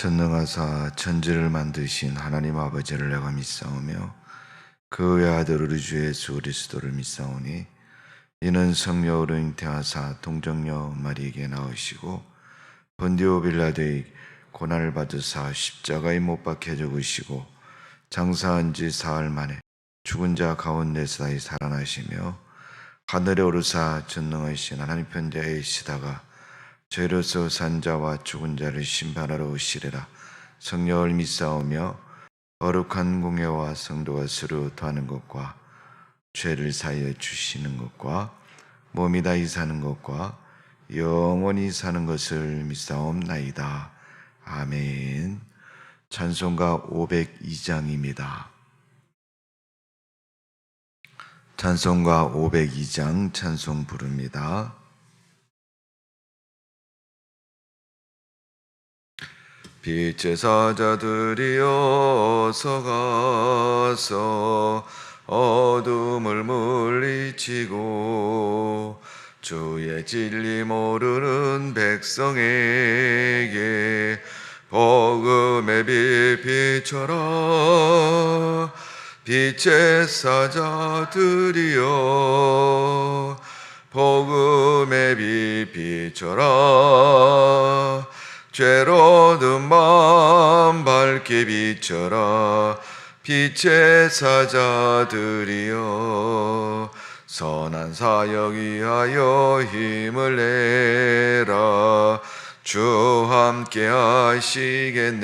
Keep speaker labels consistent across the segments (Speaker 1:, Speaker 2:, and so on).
Speaker 1: 전능하사 천지를 만드신 하나님 아버지를 내가 믿사오며 그 외아들 우리 주 예수 그리스도를 믿사오니 이는 성령으로 잉태하사 동정녀 마리에게 나으시고 본디오 빌라도의 고난을 받으사 십자가에 못 박혀 죽으시고 장사한 지 사흘 만에 죽은 자 가운데서 다시 살아나시며 하늘에 오르사 전능하신 하나님 편자에 계시다가 죄로서 산 자와 죽은 자를 심판하러 오시리라. 성령을 믿사오며 거룩한 공예와 성도가 서로 더하는 것과 죄를 사하여 주시는 것과 몸이 다시 사는 것과 영원히 사는 것을 믿사옵나이다. 아멘. 찬송가 502장입니다. 찬송가 502장 찬송 부릅니다. 빛의 사자들이여 어서 가서 어둠을 물리치고 주의 진리 모르는 백성에게 복음의 빛 비춰라. 빛의 사자들이여 복음의 빛 비춰라. 죄로 든 마음 밝게 비춰라. 빛의 사자들이여 선한 사역 위하여 힘을 내라. 주 함께 하시겠네.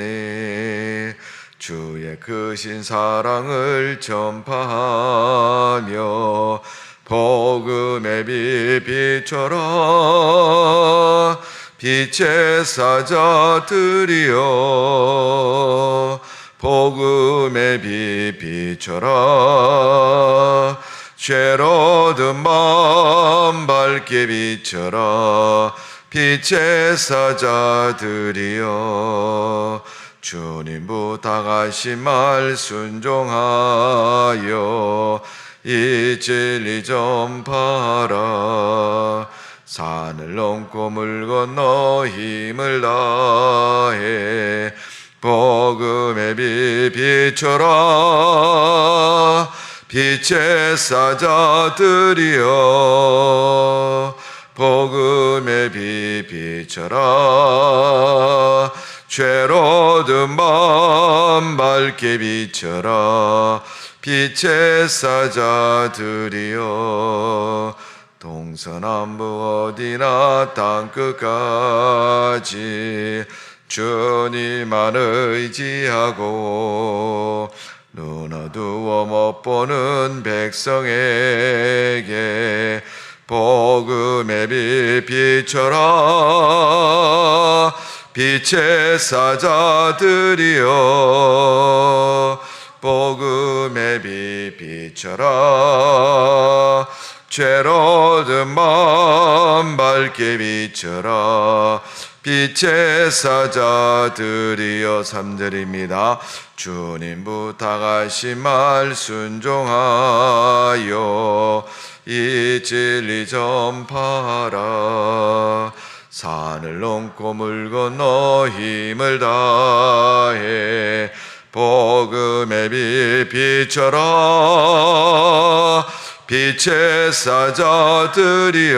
Speaker 1: 주의 크신 사랑을 전파하며 복음의 빛 비춰라. 빛의 사자들이여 복음의 빛 비춰라. 죄로 든 마음 밝게 비춰라. 빛의 사자들이여 주님 부탁하신 말 순종하여 이 진리 전파하라. 산을 넘고 물 건너 힘을 다해 복음의 빛 비춰라. 빛의 사자들이여 복음의 빛 비춰라. 죄로 든 마음 밝게 비춰라. 빛의 사자들이여 동서남북 어디나 땅끝까지 주님만 의지하고 눈 어두워 못 보는 백성에게 복음의 빛 비춰라. 빛의 사자들이여 복음의 빛 비춰라. 죄로 든 마음 밝게 비춰라. 빛의 사자들이여 3절입니다. 주님 부탁하신 말 순종하여 이 진리 전파하라. 산을 넘고 물 건너 힘을 다해 복음의 빛 비춰라. 빛의 사자들이여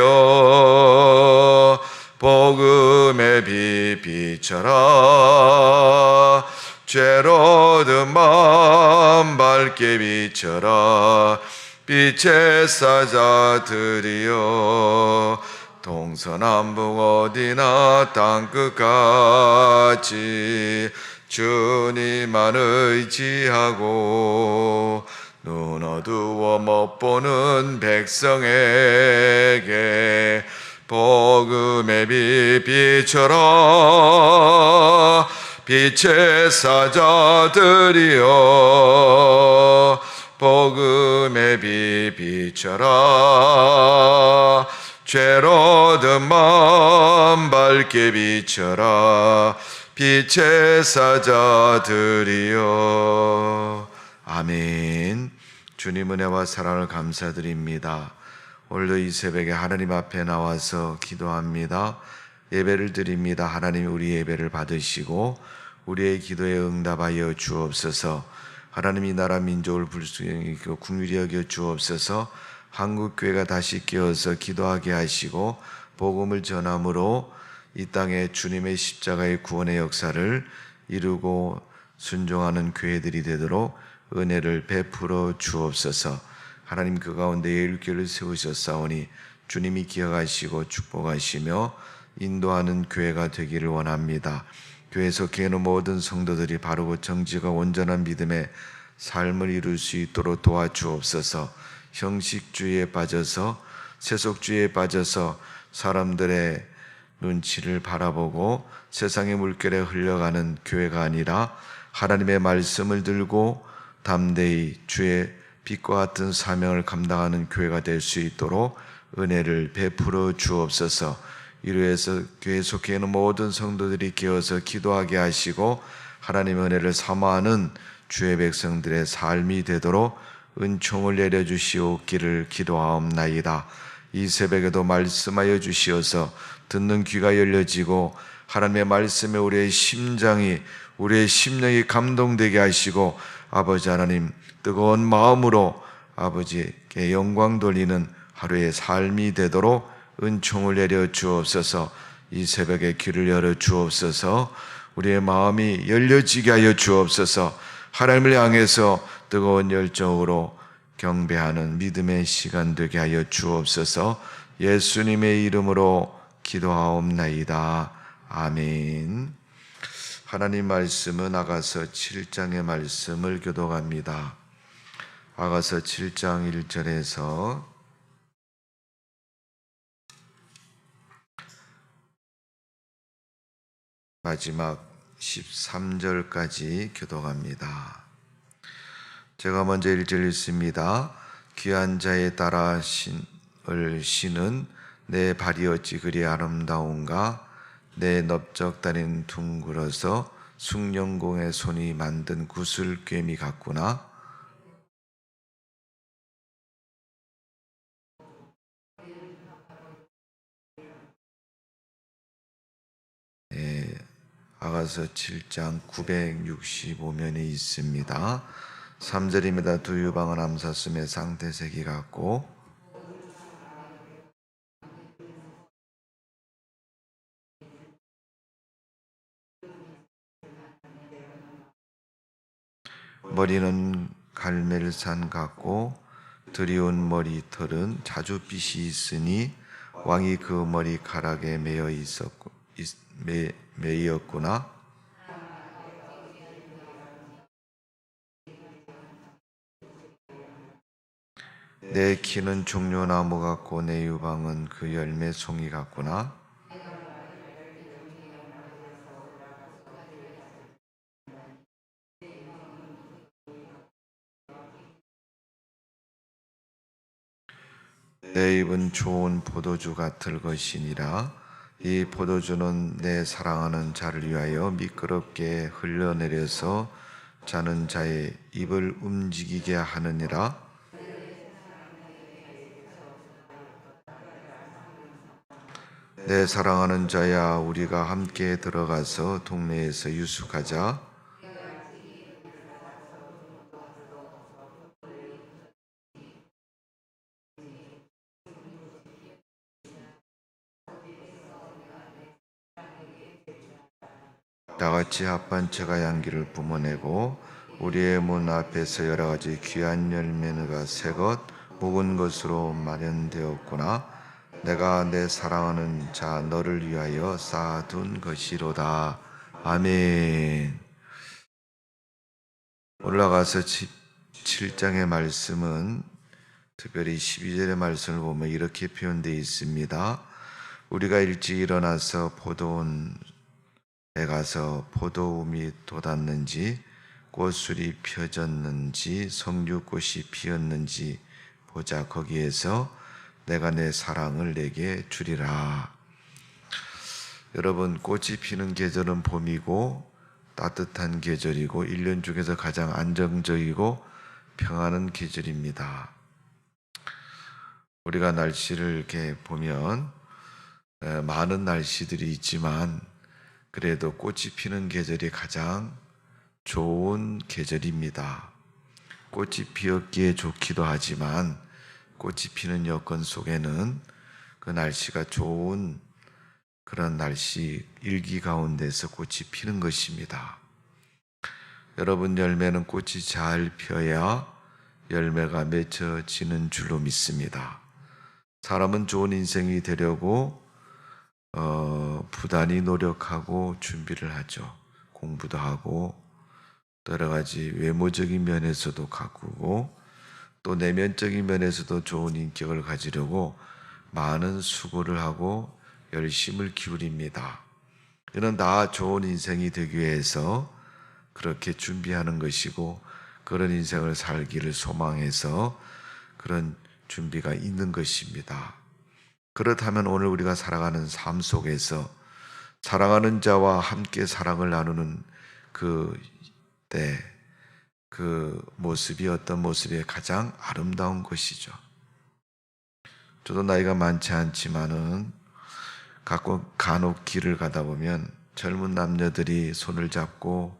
Speaker 1: 복음의 빛 비춰라. 죄로 든 마음 밝게 비춰라. 빛의 사자들이여 동서남북 어디나 땅끝까지 주님만 의지하고 눈 어두워 못 보는 백성에게 복음의 빛 비춰라. 빛의 사자들이여 복음의 빛 비춰라. 죄로 든 마음 밝게 비춰라. 빛의 사자들이여. 아멘. 주님 은혜와 사랑을 감사드립니다. 오늘도 이 새벽에 하나님 앞에 나와서 기도합니다. 예배를 드립니다. 하나님 우리 예배를 받으시고 우리의 기도에 응답하여 주옵소서. 하나님이 나라 민족을 불쌍히 여기고 긍휼히 여겨 주옵소서. 한국교회가 다시 깨어서 기도하게 하시고 복음을 전함으로 이 땅에 주님의 십자가의 구원의 역사를 이루고 순종하는 교회들이 되도록 은혜를 베풀어 주옵소서. 하나님 그 가운데 예일교회를 세우셨사오니 주님이 기억하시고 축복하시며 인도하는 교회가 되기를 원합니다. 교회 속에 있는 모든 성도들이 바르고 정직하고 온전한 믿음의 삶을 이룰 수 있도록 도와주옵소서. 형식주의에 빠져서 세속주의에 빠져서 사람들의 눈치를 바라보고 세상의 물결에 흘러가는 교회가 아니라 하나님의 말씀을 들고 담대히 주의 빛과 같은 사명을 감당하는 교회가 될 수 있도록 은혜를 베풀어 주옵소서. 이로 해서 교회 속에 있는 모든 성도들이 깨어서 기도하게 하시고 하나님의 은혜를 사모하는 주의 백성들의 삶이 되도록 은총을 내려주시옵기를 기도하옵나이다. 이 새벽에도 말씀하여 주시어서 듣는 귀가 열려지고 하나님의 말씀에 우리의 심장이 우리의 심령이 감동되게 하시고 아버지 하나님 뜨거운 마음으로 아버지께 영광 돌리는 하루의 삶이 되도록 은총을 내려 주옵소서. 이 새벽에 귀를 열어 주옵소서. 우리의 마음이 열려지게 하여 주옵소서. 하나님을 향해서 뜨거운 열정으로 경배하는 믿음의 시간 되게 하여 주옵소서. 예수님의 이름으로 기도하옵나이다. 아멘. 하나님 말씀은 아가서 7장의 말씀을 교독합니다. 아가서 7장 1절에서 마지막 13절까지 교독합니다. 제가 먼저 1절 읽습니다. 귀한 자에 따라 신은 내 발이 어찌 그리 아름다운가. 내 넓적다리는 둥글어서 숭령공의 손이 만든 구슬꿰미 같구나. 아가서 7장 965면에 있습니다. 3절입니다. 두 유방은 암사슴의 상태색이 같고 머리는 갈멜산 같고 드리운 머리털은 자줏빛이 있으니 왕이 그 머리카락에 매였구나. 내 키는 종려나무 같고 내 유방은 그 열매 송이 같구나. 내 입은 좋은 포도주 같을 것이니라. 이 포도주는 내 사랑하는 자를 위하여 미끄럽게 흘러내려서 자는 자의 입을 움직이게 하느니라. 내 사랑하는 자야, 우리가 함께 들어가서 동네에서 유숙하자. 다같이 합반체가 향기를 뿜어내고 우리의 문 앞에서 여러 가지 귀한 열매가 새것 묵은 것으로 마련되었구나. 내가 내 사랑하는 자 너를 위하여 쌓아둔 것이로다. 아멘. 올라가서 7장의 말씀은 특별히 12절의 말씀을 보면 이렇게 표현되어 있습니다. 우리가 일찍 일어나서 포도원에 가서 포도움이 돋았는지 꽃술이 펴졌는지 석류꽃이 피었는지 보자. 거기에서 내가 내 사랑을 내게 주리라. 여러분, 꽃이 피는 계절은 봄이고 따뜻한 계절이고 1년 중에서 가장 안정적이고 평안한 계절입니다. 우리가 날씨를 이렇게 보면 많은 날씨들이 있지만 그래도 꽃이 피는 계절이 가장 좋은 계절입니다. 꽃이 피었기에 좋기도 하지만 꽃이 피는 여건 속에는 그 날씨가 좋은 그런 날씨 일기 가운데서 꽃이 피는 것입니다. 여러분, 열매는 꽃이 잘 피어야 열매가 맺혀지는 줄로 믿습니다. 사람은 좋은 인생이 되려고 부단히 노력하고 준비를 하죠. 공부도 하고 또 여러 가지 외모적인 면에서도 가꾸고 또 내면적인 면에서도 좋은 인격을 가지려고 많은 수고를 하고 열심을 기울입니다. 이는 다 좋은 인생이 되기 위해서 그렇게 준비하는 것이고 그런 인생을 살기를 소망해서 그런 준비가 있는 것입니다. 그렇다면 오늘 우리가 살아가는 삶 속에서 사랑하는 자와 함께 사랑을 나누는 그 모습이 어떤 모습이 가장 아름다운 것이죠. 저도 나이가 많지 않지만은 간혹 길을 가다 보면 젊은 남녀들이 손을 잡고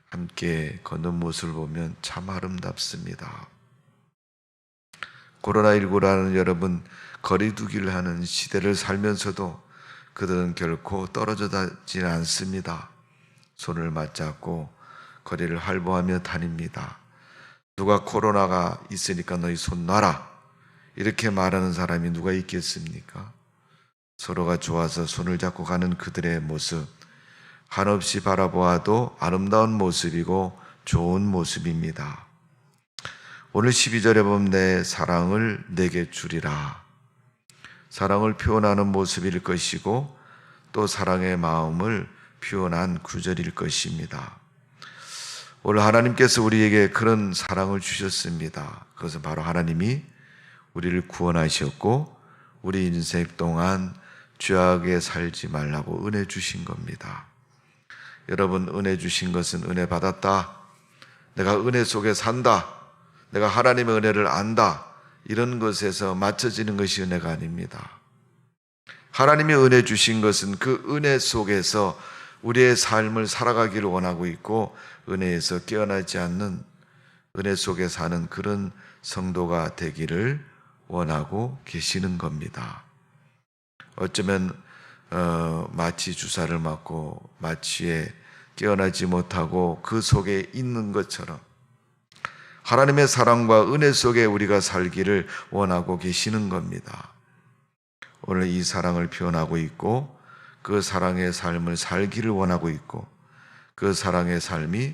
Speaker 1: 함께 걷는 모습을 보면 참 아름답습니다. 코로나19라는 여러분 거리두기를 하는 시대를 살면서도 그들은 결코 떨어져지지 않습니다. 손을 맞잡고 거리를 활보하며 다닙니다. 누가 코로나가 있으니까 너희 손 놔라 이렇게 말하는 사람이 누가 있겠습니까? 서로가 좋아서 손을 잡고 가는 그들의 모습, 한없이 바라보아도 아름다운 모습이고 좋은 모습입니다. 오늘 12절에 보면 내 사랑을 내게 주리라. 사랑을 표현하는 모습일 것이고 또 사랑의 마음을 표현한 구절일 것입니다. 오늘 하나님께서 우리에게 그런 사랑을 주셨습니다. 그것은 바로 하나님이 우리를 구원하셨고 우리 인생 동안 죄악에 살지 말라고 은혜 주신 겁니다. 여러분, 은혜 주신 것은 은혜 받았다, 내가 은혜 속에 산다, 내가 하나님의 은혜를 안다, 이런 것에서 맞춰지는 것이 은혜가 아닙니다. 하나님의 은혜 주신 것은 그 은혜 속에서 우리의 삶을 살아가기를 원하고 있고 은혜에서 깨어나지 않는 은혜 속에 사는 그런 성도가 되기를 원하고 계시는 겁니다. 어쩌면 마취 주사를 맞고 마취에 깨어나지 못하고 그 속에 있는 것처럼 하나님의 사랑과 은혜 속에 우리가 살기를 원하고 계시는 겁니다. 오늘 이 사랑을 표현하고 있고 그 사랑의 삶을 살기를 원하고 있고 그 사랑의 삶이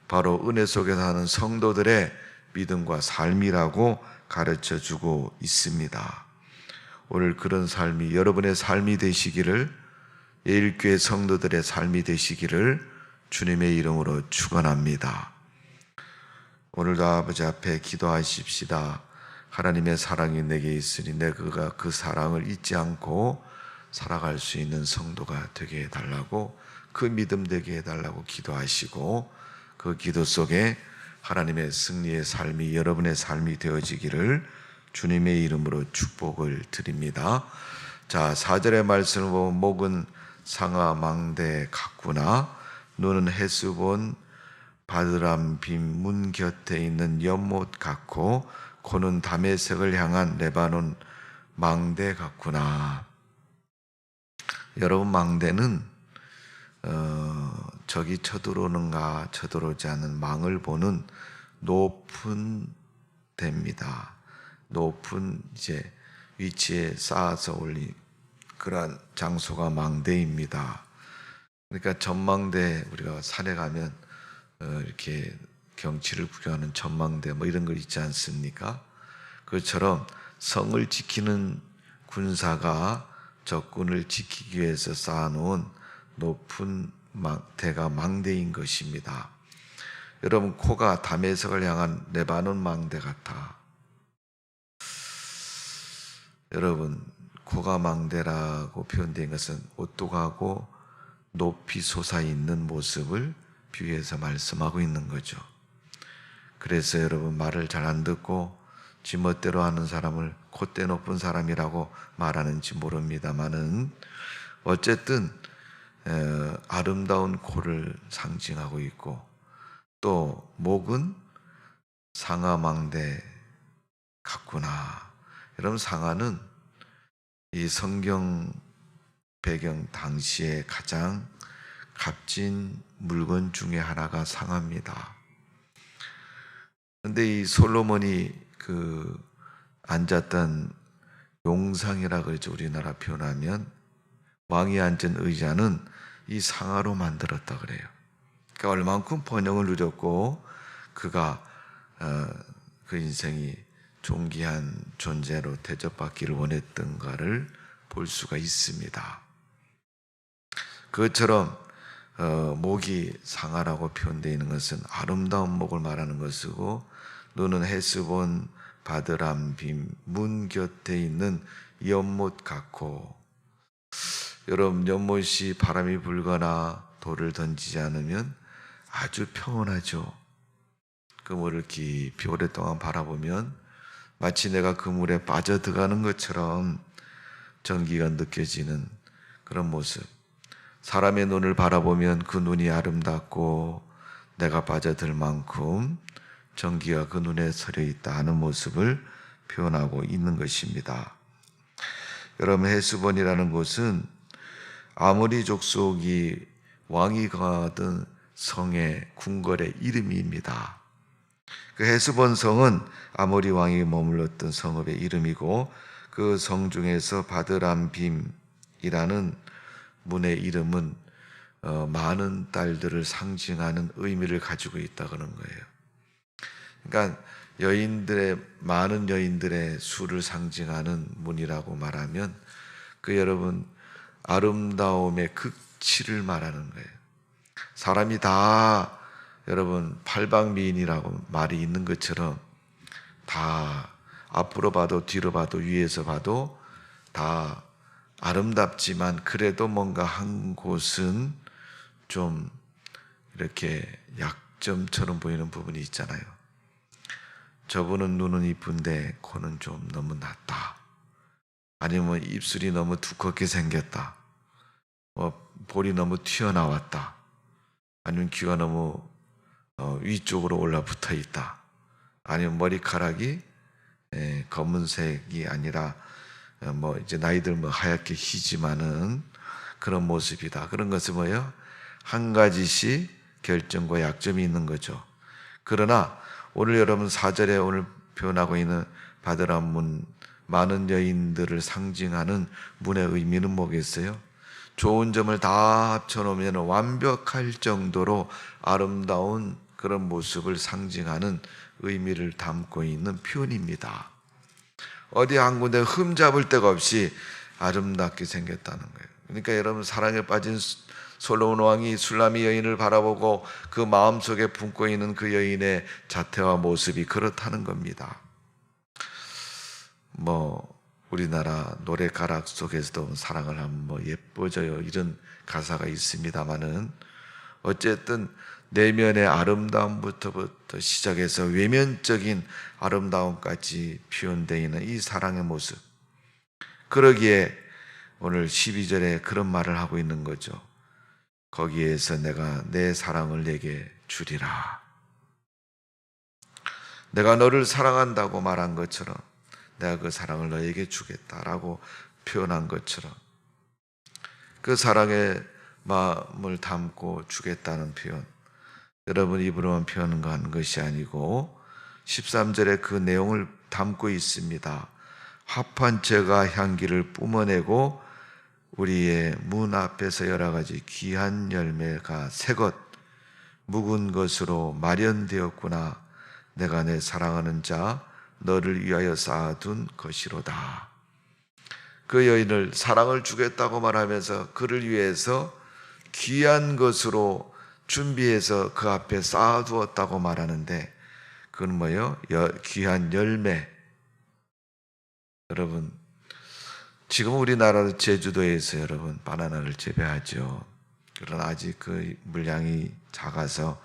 Speaker 1: 바로 은혜 속에 사는 성도들의 믿음과 삶이라고 가르쳐주고 있습니다. 오늘 그런 삶이 여러분의 삶이 되시기를, 예일교회 성도들의 삶이 되시기를 주님의 이름으로 축원합니다. 오늘도 아버지 앞에 기도하십시다. 하나님의 사랑이 내게 있으니 내가 그 사랑을 잊지 않고 살아갈 수 있는 성도가 되게 해달라고, 그 믿음 되게 해달라고 기도하시고 그 기도 속에 하나님의 승리의 삶이 여러분의 삶이 되어지기를 주님의 이름으로 축복을 드립니다. 자, 4절의 말씀을 보면 목은 상아 망대 같구나, 눈은 헤스본 바드람빔 문 곁에 있는 연못 같고 코는 다메섹을 향한 레바논 망대 같구나. 여러분, 망대는 적이 쳐들어오는가 쳐들어오지 않는 망을 보는 높은 데입니다. 높은 위치에 쌓아서 올린 그러한 장소가 망대입니다. 그러니까 전망대, 우리가 산에 가면 이렇게 경치를 구경하는 전망대 이런 거 있지 않습니까? 그것처럼 성을 지키는 군사가 적군을 지키기 위해서 쌓아놓은 높은 대가 망대인 것입니다. 여러분, 코가 다메섹을 향한 레바논 망대 같아. 여러분, 코가 망대라고 표현된 것은 오똑하고 높이 솟아있는 모습을 비유해서 말씀하고 있는 거죠. 그래서 여러분, 말을 잘 안 듣고 지멋대로 하는 사람을 콧대 높은 사람이라고 말하는지 모릅니다만은 어쨌든 아름다운 고를 상징하고 있고, 또 목은 상아망대 같구나. 여러분, 상아는 이 성경 배경 당시에 가장 값진 물건 중에 하나가 상아입니다. 그런데 이 솔로몬이 앉았던 용상이라 그러죠. 우리나라 표현하면 왕이 앉은 의자는 이 상아로 만들었다 그래요. 그러니까 얼만큼 번영을 누렸고 그가 그 인생이 존귀한 존재로 대접받기를 원했던가를 볼 수가 있습니다. 그것처럼 목이 상아라고 표현되어 있는 것은 아름다운 목을 말하는 것이고, 눈은 헤스본 바드람빔 문 곁에 있는 연못 같고, 여러분, 연못이 바람이 불거나 돌을 던지지 않으면 아주 평온하죠. 그 물을 깊이 오랫동안 바라보면 마치 내가 그 물에 빠져들어가는 것처럼 정기가 느껴지는 그런 모습. 사람의 눈을 바라보면 그 눈이 아름답고 내가 빠져들 만큼 정기가 그 눈에 서려 있다 하는 모습을 표현하고 있는 것입니다. 여러분, 헤스본이라는 곳은 아모리 족속이 왕이 거하던 성의 궁궐의 이름입니다. 그 헤스본 성은 아모리 왕이 머물렀던 성읍의 이름이고, 그 성 중에서 바드람빔이라는 문의 이름은 많은 딸들을 상징하는 의미를 가지고 있다 그런 거예요. 그러니까 많은 여인들의 수를 상징하는 문이라고 말하면 여러분, 아름다움의 극치를 말하는 거예요. 사람이 다 여러분 팔방미인이라고 말이 있는 것처럼 다 앞으로 봐도 뒤로 봐도 위에서 봐도 다 아름답지만, 그래도 뭔가 한 곳은 좀 이렇게 약점처럼 보이는 부분이 있잖아요. 저분은 눈은 이쁜데 코는 좀 너무 낮다. 아니면 입술이 너무 두껍게 생겼다. 볼이 너무 튀어나왔다. 아니면 귀가 너무 위쪽으로 올라붙어 있다. 아니면 머리카락이 검은색이 아니라 이제 나이들 하얗게 희지만은 그런 모습이다. 그런 것은 뭐예요? 한 가지씩 결점과 약점이 있는 거죠. 그러나 오늘 여러분 4절에 오늘 표현하고 있는 바드람 문, 많은 여인들을 상징하는 문의 의미는 뭐겠어요? 좋은 점을 다 합쳐놓으면 완벽할 정도로 아름다운 그런 모습을 상징하는 의미를 담고 있는 표현입니다. 어디 한 군데 흠잡을 데가 없이 아름답게 생겼다는 거예요. 그러니까 여러분, 사랑에 빠진 솔로몬 왕이 술라미 여인을 바라보고 그 마음속에 품고 있는 그 여인의 자태와 모습이 그렇다는 겁니다. 우리나라 노래 가락 속에서도 사랑을 하면 예뻐져요, 이런 가사가 있습니다만은, 어쨌든 내면의 아름다움부터 시작해서 외면적인 아름다움까지 표현되어 있는 이 사랑의 모습, 그러기에 오늘 12절에 그런 말을 하고 있는 거죠. 거기에서 내가 내 사랑을 내게 주리라. 내가 너를 사랑한다고 말한 것처럼 내가 그 사랑을 너에게 주겠다라고 표현한 것처럼, 그 사랑의 마음을 담고 주겠다는 표현, 여러분 입으로만 표현한 것이 아니고 13절에 그 내용을 담고 있습니다. 합한 제가 향기를 뿜어내고 우리의 문 앞에서 여러 가지 귀한 열매가 새것 묵은 것으로 마련되었구나. 내가 내 사랑하는 자 너를 위하여 쌓아둔 것이로다. 그 여인을 사랑을 주겠다고 말하면서 그를 위해서 귀한 것으로 준비해서 그 앞에 쌓아두었다고 말하는데, 그건 뭐예요? 귀한 열매. 여러분, 지금 우리나라 제주도에서 여러분 바나나를 재배하죠. 그러나 아직 그 물량이 작아서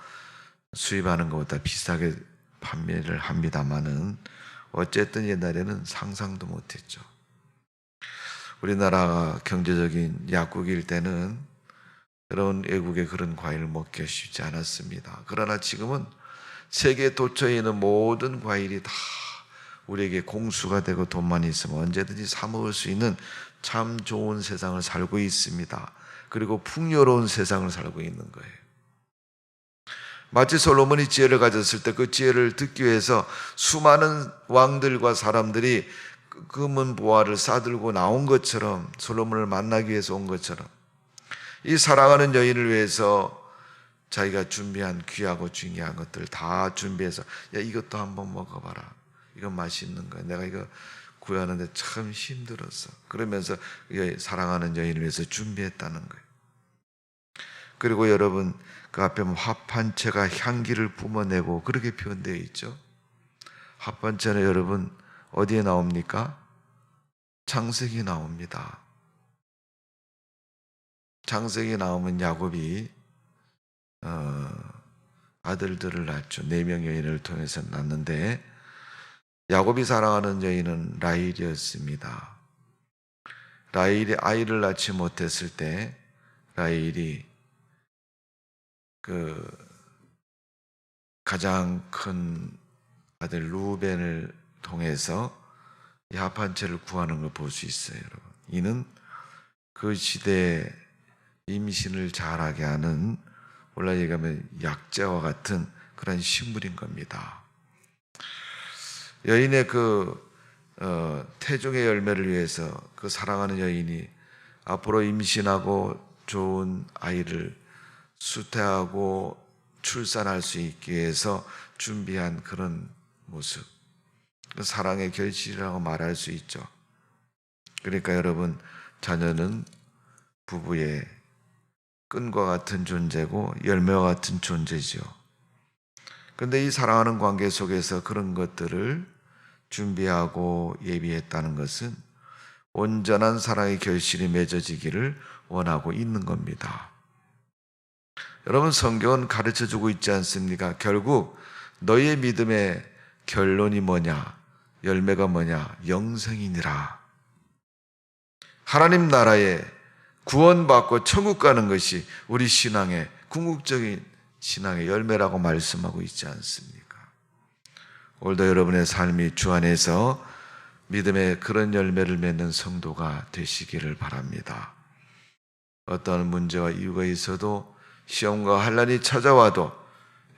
Speaker 1: 수입하는 것보다 비싸게 판매를 합니다만은, 어쨌든 옛날에는 상상도 못했죠. 우리나라가 경제적인 약국일 때는 여러분, 외국에 그런 과일을 먹기 쉽지 않았습니다. 그러나 지금은 세계에 도처에 있는 모든 과일이 다 우리에게 공수가 되고 돈만 있으면 언제든지 사 먹을 수 있는 참 좋은 세상을 살고 있습니다. 그리고 풍요로운 세상을 살고 있는 거예요. 마치 솔로몬이 지혜를 가졌을 때 그 지혜를 듣기 위해서 수많은 왕들과 사람들이 금은 보화를 싸들고 나온 것처럼, 솔로몬을 만나기 위해서 온 것처럼, 이 사랑하는 여인을 위해서 자기가 준비한 귀하고 중요한 것들 다 준비해서, 야, 이것도 한번 먹어봐라, 이건 맛있는 거야, 내가 이거 구하는데 참 힘들었어, 그러면서 사랑하는 여인을 위해서 준비했다는 거예요. 그리고 여러분, 그 앞에 보면 합 한 채가 향기를 뿜어내고 그렇게 표현되어 있죠. 합 한 채는 여러분 어디에 나옵니까? 창세기 나옵니다. 창세기 나오면 야곱이 아들들을 낳죠. 4명 여인을 통해서 낳는데, 야곱이 사랑하는 여인은 라헬이었습니다. 라헬이 아이를 낳지 못했을 때 라헬이 가장 큰 아들 루벤을 통해서 이 합 한 채를 구하는 걸 볼 수 있어요, 여러분. 이는 그 시대에 임신을 잘하게 하는, 원래 얘기하면 약재와 같은 그런 식물인 겁니다. 여인의 태중의 열매를 위해서 그 사랑하는 여인이 앞으로 임신하고 좋은 아이를 수태하고 출산할 수 있기 위해서 준비한 그런 모습, 그 사랑의 결실이라고 말할 수 있죠. 그러니까 여러분, 자녀는 부부의 끈과 같은 존재고 열매와 같은 존재죠. 그런데 이 사랑하는 관계 속에서 그런 것들을 준비하고 예비했다는 것은 온전한 사랑의 결실이 맺어지기를 원하고 있는 겁니다. 여러분, 성경은 가르쳐주고 있지 않습니까? 결국 너희의 믿음의 결론이 뭐냐? 열매가 뭐냐? 영생이니라. 하나님 나라에 구원받고 천국 가는 것이 우리 신앙의, 궁극적인 신앙의 열매라고 말씀하고 있지 않습니까? 오늘도 여러분의 삶이 주 안에서 믿음의 그런 열매를 맺는 성도가 되시기를 바랍니다. 어떤 문제와 이유가 있어도, 시험과 환난이 찾아와도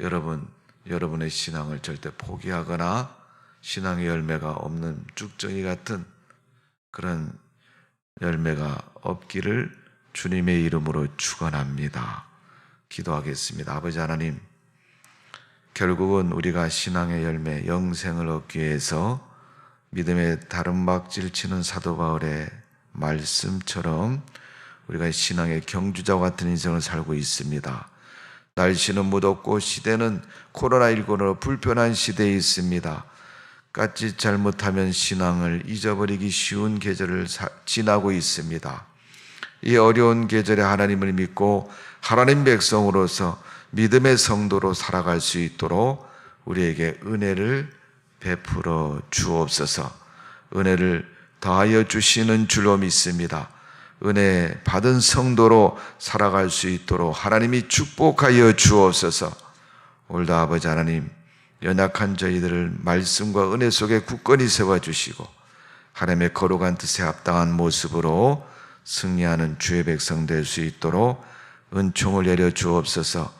Speaker 1: 여러분의 신앙을 절대 포기하거나 신앙의 열매가 없는 쭉정이 같은 그런 열매가 없기를 주님의 이름으로 축원합니다. 기도하겠습니다. 아버지 하나님, 결국은 우리가 신앙의 열매, 영생을 얻기 위해서 믿음의 다름박질 치는 사도 바울의 말씀처럼 우리가 신앙의 경주자와 같은 인생을 살고 있습니다. 날씨는 무덥고 시대는 코로나19로 불편한 시대에 있습니다. 까짓 잘못하면 신앙을 잊어버리기 쉬운 계절을 지나고 있습니다. 이 어려운 계절에 하나님을 믿고 하나님 백성으로서 믿음의 성도로 살아갈 수 있도록 우리에게 은혜를 베풀어 주옵소서. 은혜를 더하여 주시는 줄로 믿습니다. 은혜 받은 성도로 살아갈 수 있도록 하나님이 축복하여 주옵소서. 오늘도 아버지 하나님, 연약한 저희들을 말씀과 은혜 속에 굳건히 세워주시고 하나님의 거룩한 뜻에 합당한 모습으로 승리하는 주의 백성 될 수 있도록 은총을 내려 주옵소서.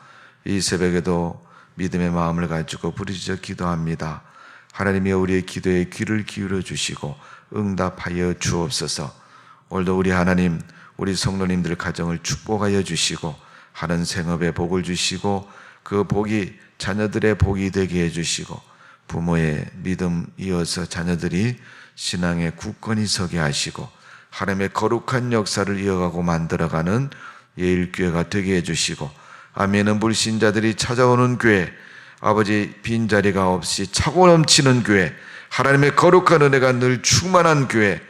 Speaker 1: 이 새벽에도 믿음의 마음을 가지고 부르짖어 기도합니다. 하나님이 우리의 기도에 귀를 기울여 주시고 응답하여 주옵소서. 오늘도 우리 하나님, 우리 성도님들 가정을 축복하여 주시고 하는 생업에 복을 주시고 그 복이 자녀들의 복이 되게 해주시고 부모의 믿음 이어서 자녀들이 신앙에 굳건히 서게 하시고 하나님의 거룩한 역사를 이어가고 만들어가는 예일교회가 되게 해주시고 아멘은 불신자들이 찾아오는 교회, 아버지 빈자리가 없이 차고 넘치는 교회, 하나님의 거룩한 은혜가 늘 충만한 교회,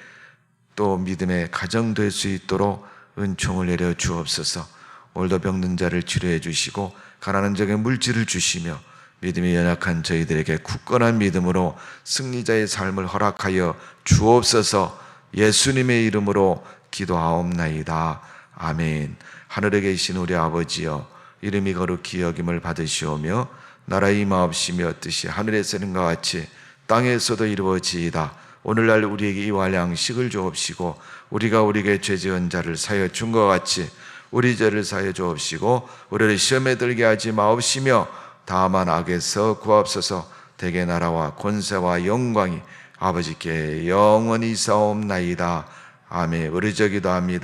Speaker 1: 또 믿음의 가정 될 수 있도록 은총을 내려 주옵소서. 오늘도 병든 자를 치료해 주시고 가난한 자에게 물질을 주시며 믿음이 연약한 저희들에게 굳건한 믿음으로 승리자의 삶을 허락하여 주옵소서. 예수님의 이름으로 기도하옵나이다. 아멘. 하늘에 계신 우리 아버지여, 이름이 거룩히 여김을 받으시오며 나라의 임하옵시며 뜻이 하늘에서 있는 것 같이 땅에서도 이루어지이다. 오늘날 우리에게 이와 양식을 주옵시고 우리가 우리에게 죄 지은 자를 사하여 준 것 같이 우리 죄를 사하여 주옵시고 우리를 시험에 들게 하지 마옵시며 다만 악에서 구하옵소서. 대개 나라와 권세와 영광이 아버지께 영원히 있사옵나이다. 아멘. 우리 저기도 합니다.